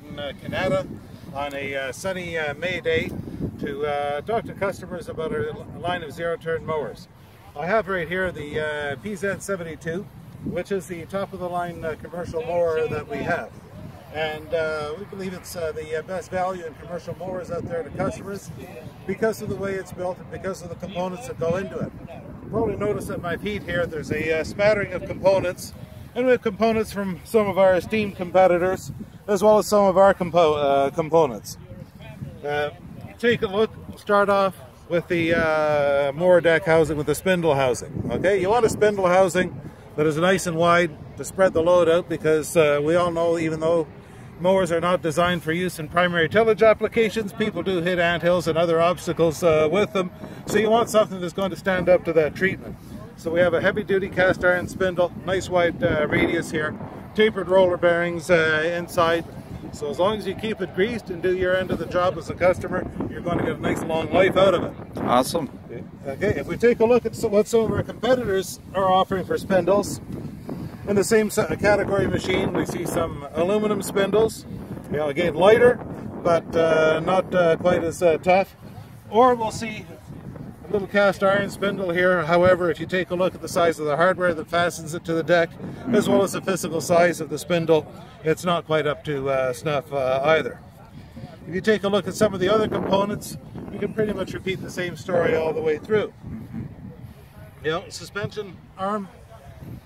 in Canada on a sunny May day to talk to customers about a line of zero-turn mowers. I have right here the PZ72, which is the top-of-the-line commercial mower that we have. And we believe it's the best value in commercial mowers out there to customers because of the way it's built and because of the components that go into it. You'll probably notice at my feet here there's a smattering of components, and we have components from some of our esteemed competitors as well as some of our components. Take a look, start off with the mower deck housing with the spindle housing. Okay, you want a spindle housing that is nice and wide to spread the load out, because we all know, even though mowers are not designed for use in primary tillage applications, people do hit anthills and other obstacles with them. So you want something that's going to stand up to that treatment. So we have a heavy-duty cast iron spindle, nice wide radius here, tapered roller bearings inside. So as long as you keep it greased and do your end of the job as a customer, you're going to get a nice long life out of it. Awesome. Okay, if we take a look at what some of our competitors are offering for spindles, in the same category machine, we see some aluminum spindles. You know, again, lighter, but not quite as tough. Or we'll see a little cast iron spindle here. However, if you take a look at the size of the hardware that fastens it to the deck, as well as the physical size of the spindle, it's not quite up to snuff either. If you take a look at some of the other components, you can pretty much repeat the same story all the way through. You know, suspension arm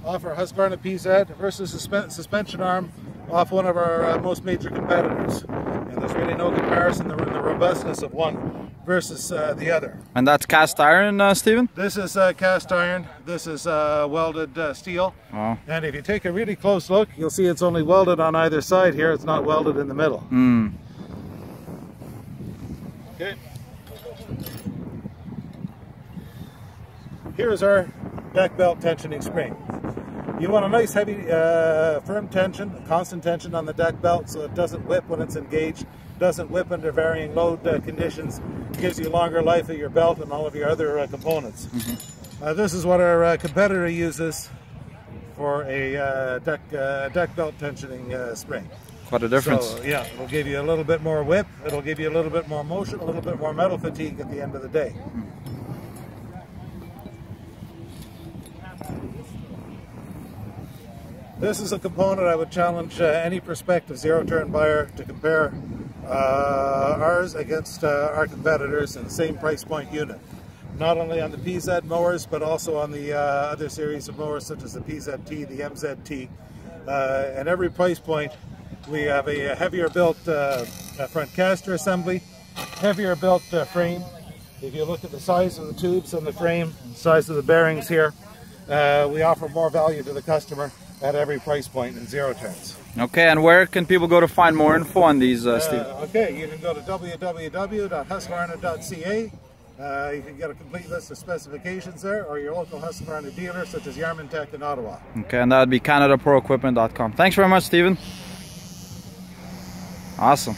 off our Husqvarna PZ versus suspension arm off one of our most major competitors. And there's really no comparison in the robustness of one versus the other. And that's cast iron, Stephen? This is cast iron. This is welded steel. Oh. And if you take a really close look, you'll see it's only welded on either side here. It's not welded in the middle. Okay. Here's our deck belt tensioning spring. You want a nice heavy firm tension, a constant tension on the deck belt so it doesn't whip when it's engaged, doesn't whip under varying load conditions, gives you longer life of your belt and all of your other components. This is what our competitor uses for a deck belt tensioning spring. Quite a difference. So, yeah, it'll give you a little bit more whip, it'll give you a little bit more motion, a little bit more metal fatigue at the end of the day. This is a component I would challenge any prospective zero-turn buyer to compare ours against our competitors in the same price point unit. Not only on the PZ mowers, but also on the other series of mowers such as the PZT, the MZT. At every price point, we have a heavier built front caster assembly, heavier built frame. If you look at the size of the tubes on the frame, size of the bearings here, we offer more value to the customer at every price point in zero turns. Okay, and where can people go to find more info on these, Steve? Okay, you can go to www.husqvarna.ca. You can get a complete list of specifications there, or your local Husqvarna dealer such as Yarman Tech in Ottawa. Okay, and that would be CanadaProEquipment.com. Thanks very much, Stephen. Awesome.